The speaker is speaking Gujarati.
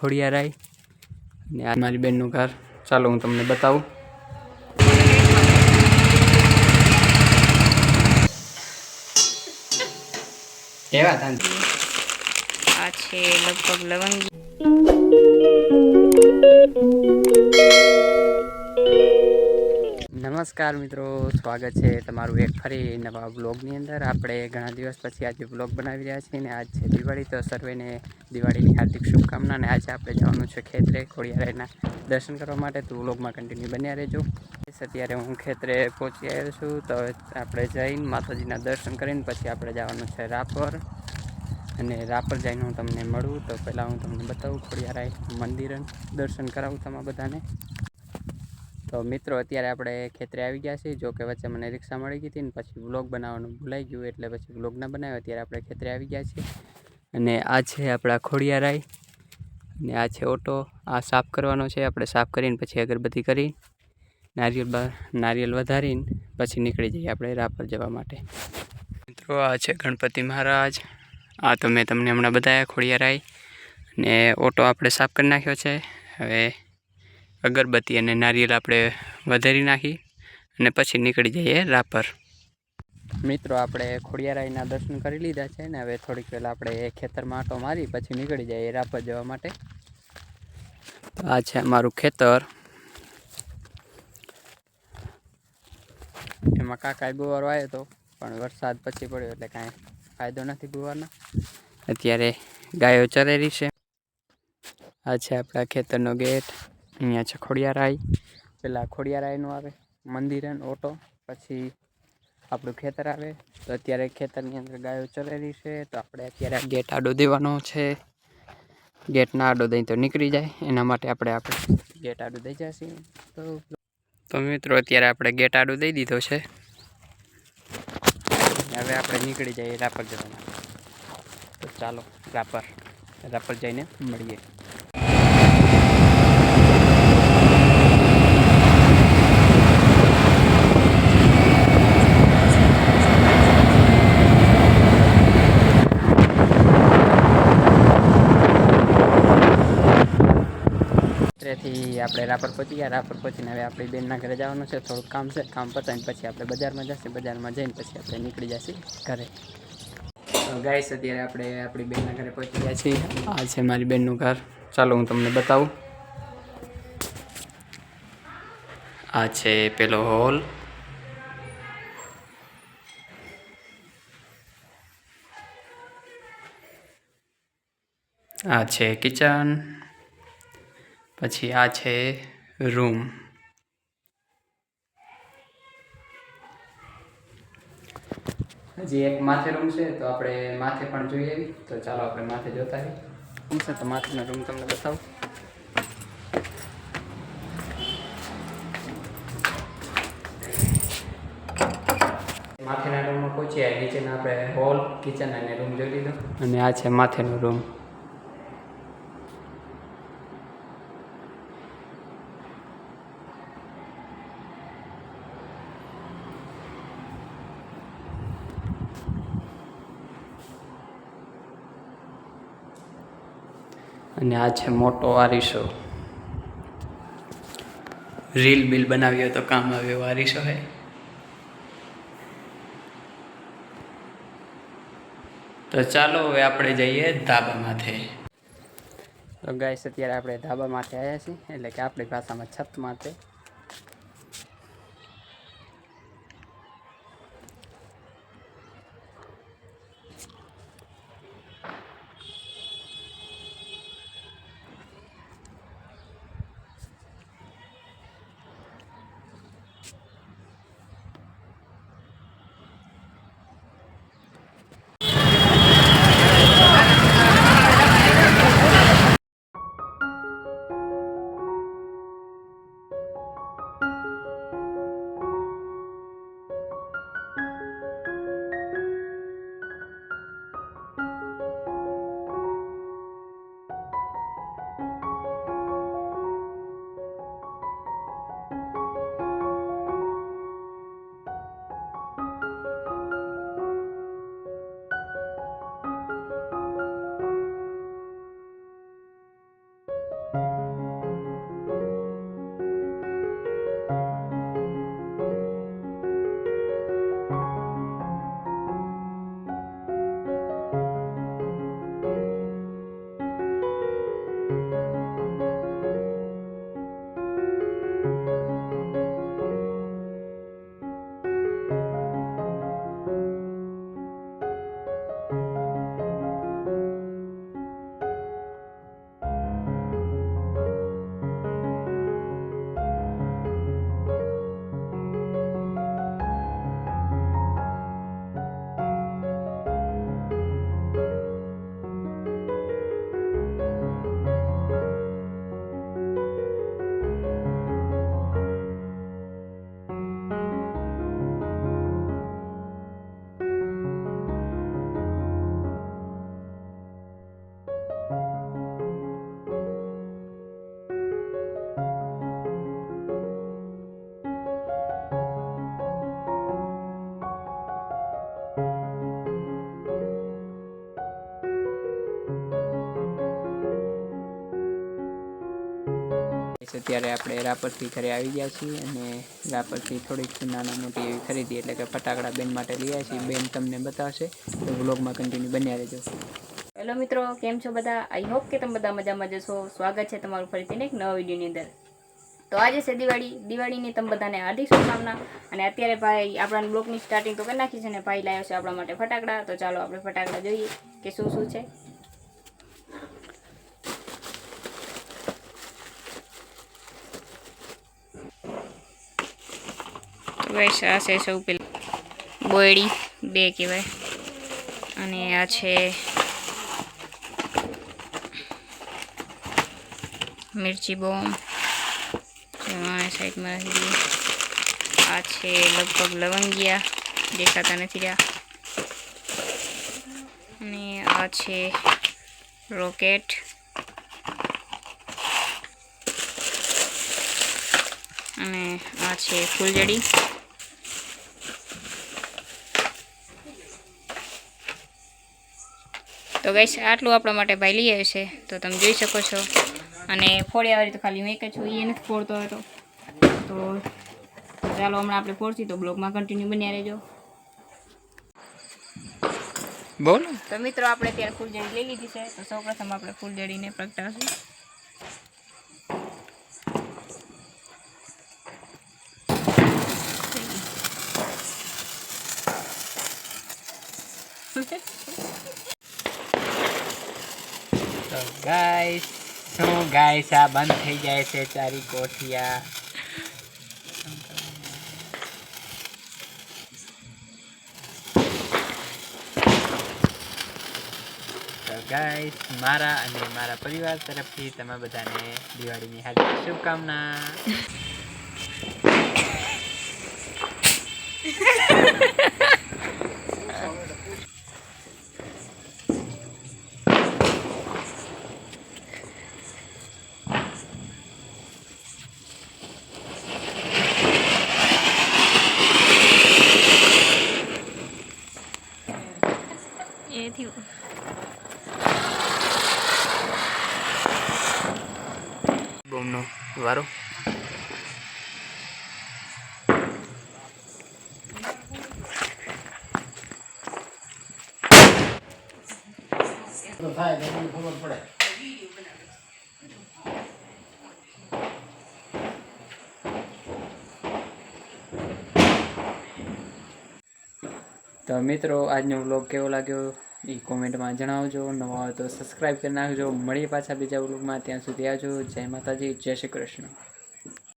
ખોડિયારાય અને આ મારી બેનનું ઘર. ચાલો હું તમને બતાવું. કેવા થાય આ છે લગભગ લવંગી. નમસ્કાર મિત્રો, સ્વાગત છે તમારું એક ફરી નવા બ્લોગની અંદર. આપણે ઘણા દિવસ પછી આજે બ્લોગ બનાવી રહ્યા છીએ ને આજ છે દિવાળી, તો સર્વેને દિવાળીની હાર્દિક શુભકામના. અને આજે આપણે જવાનું છે ખેતરે ખોડિયારાયના દર્શન કરવા માટે, તો બ્લોગમાં કન્ટિન્યુ બન્યા રહેજો. અત્યારે હું ખેતરે પહોંચી આવ્યો છું, તો આપણે જઈને માતાજીના દર્શન કરીને પછી આપણે જવાનું છે રાપર. અને રાપર જઈને હું તમને મળું, તો પહેલાં હું તમને બતાવું ખોડિયારાય મંદિર દર્શન કરાવું તમારા બધાને. તો મિત્રો અત્યારે આપણે ખેતરે આવી ગયા છીએ. જો કે વચ્ચે મને રિક્ષા મળી ગઈ હતી ને પછી વ્લોગ બનાવવાનું ભૂલાઈ ગયું, એટલે પછી વ્લોગ ના બનાવ્યો. અત્યારે આપણે ખેતરે આવી ગયા છીએ અને આ છે આપણા ખોડિયારાય અને આ છે ઓટો. આ સાફ કરવાનો છે. આપણે સાફ કરીને પછી અગરબત્તી કરી નારિયેલ વધારીને પછી નીકળી જઈએ આપણે રાપર જવા માટે. મિત્રો આ છે ગણપતિ મહારાજ. આ તો મેં તમને હમણાં બતાવ્યા ખોડિયારાય. ને ઓટો આપણે સાફ કરી નાખ્યો છે. હવે અગરબત્તી અને નારિયેલ આપણે વધારી નાખી અને પછી નીકળી જઈએ રાપર. મિત્રો આપણે ખોડિયારાયના દર્શન કરી લીધા છે ને હવે થોડીક પહેલાં આપણે ખેતરમાં આંટો મારી પછી નીકળી જઈએ રાપર જવા માટે. તો આ છે અમારું ખેતર. એમાં કાકાએ ગુવારો આવ્યો હતો, પણ વરસાદ પછી પડ્યો એટલે કાંઈ ફાયદો નથી ગુવારનો. અત્યારે ગાયો ચરેલી છે. આ છે આપણા ખેતરનો ગેટ. અહીંયા છે ખોડિયારાય. પેલા ખોડિયારાયનું આવે મંદિર ઓટો, પછી આપણું ખેતર આવે. તો અત્યારે ખેતરની અંદર ગાયો ચરેલી છે, તો આપણે અત્યારે આ ગેટ આડો દેવાનો છે. ગેટ ના આડો દઈ તો નીકળી જાય, એના માટે આપણે ગેટ આડો દઈ જશે. તો મિત્રો અત્યારે આપણે ગેટ આડો દઈ દીધો છે. હવે આપણે નીકળી જઈએ રાપર જવા માટે. તો ચાલો રાપર જઈને મળીએ. થી આપણે રાપર પહોંચી ગયા. રાપર પહોંચીને હવે આપણી બેનના ઘરે જવાનું છે. થોડુંક કામ છે, કામ પતાવીને પછી આપણે બજારમાં જશે. બજારમાં જઈને પછી આપણે નીકળી જશે ઘરે. ગાઈસ અત્યારે આપણે આપણી બેનના ઘરે પહોંચી ગયા છીએ. આ છે મારી બેનનું ઘર. ચાલો હું તમને બતાવું. આ છે પેલો હોલ. આ છે કિચન. પછી આ છે રૂમ. હજી એક માથે રૂમ છે, તો આપણે માથે પણ જોઈએ. તો ચાલો આપણે માથે જોતા રહીએ. તો માથેનો રૂમ તમને બતાવું. માથેના રૂમમાં પહોંચ્યા. નીચેના આપણે હોલ, કિચન અને રૂમ જોઈ લીધો. અને આ છે માથેનો રૂમ. અને આ છે મોટો આરીસો. રીલ બિલ બનાવી હોય તો કામ આવે એવો આરીસો છે. તો ચાલો હવે આપણે જઈએ ધાબા માથે. તો ગાઈસ અત્યારે આપણે ધાબા માથે આવ્યા છીએ, એટલે કે આપણી ભાષામાં છત માથે. ગાઈસ અત્યારે આપણે રાપરથી ઘરે આવી ગયા છીએ અને રાપરથી થોડીક નાના મોટી એવી ખરીદી એટલે કે ફટાકડા બેન માટે લઈ આવ્યા છીએ. બેન તમને બતાવશે તો વ્લોગમાં કન્ટિન્યુ બન્યા રહેજો. હેલો મિત્રો, કેમ છો બધા? આઈ હોપ કે તમે બધા મજામાં જશો. સ્વાગત છે તમારું ફરીથી એક નવા વિડીયોની અંદર. તો આજે છે દિવાળીની તમે બધાને હાર્દિક શુભકામના. અને અત્યારે ભાઈ આપણા બ્લોગની સ્ટાર્ટિંગ તો કરી નાખી છે ને ભાઈ લાવ્યો છે આપણા માટે ફટાકડા. તો ચાલો આપણે ફટાકડા જોઈએ કે શું શું છે. ગાઈસ આ છે સૌ પહેલા બોયડી 2 કહેવાય અને આ છે મિર્ચી બોમ્બ સાઈડમાં રાખી દઈએ. આ છે લગભગ લવંગિયા, દેખાતા નથી રહ્યા. અને આ છે રોકેટ. અને આ છે ફૂલજડી. તો ગાઈસ આટલું આપણા માટે ભાઈ લઈ આવ્યો છે તો તમે જોઈ શકો છો. અને ફોડ્યા વાળી તો ખાલી મેં એક જ છું, એ નથી ફોડતો હતો. તો ચાલો હમણાં આપણે ફોડશી તો બ્લોગમાં કન્ટિન્યુ બન્યા રહેજો. બોલ. તો મિત્રો આપણે ત્યારે ફૂલજડી લઈ લીધી છે તો સૌપ્રથમ આપણે ફૂલજડીને પ્રગટાવશું. તો ગાઈસ આ બંધ થઈ જાય છે ચારી કોઠિયા. તો ગાઈસ મારા અને મારા પરિવાર તરફથી તમે બધાને દિવાળીની હાર્દિક શુભકામના. એ થયું બોમનો વારો. તો મિત્રો આજનો વ્લોગ કેવો લાગ્યો એ કોમેન્ટમાં જણાવજો. નવા હોય તો સબસ્ક્રાઈબ કરી નાખજો. મળીએ પાછા બીજા વ્લોગમાં. ત્યાં સુધી આવજો. જય માતાજી, જય શ્રી કૃષ્ણ.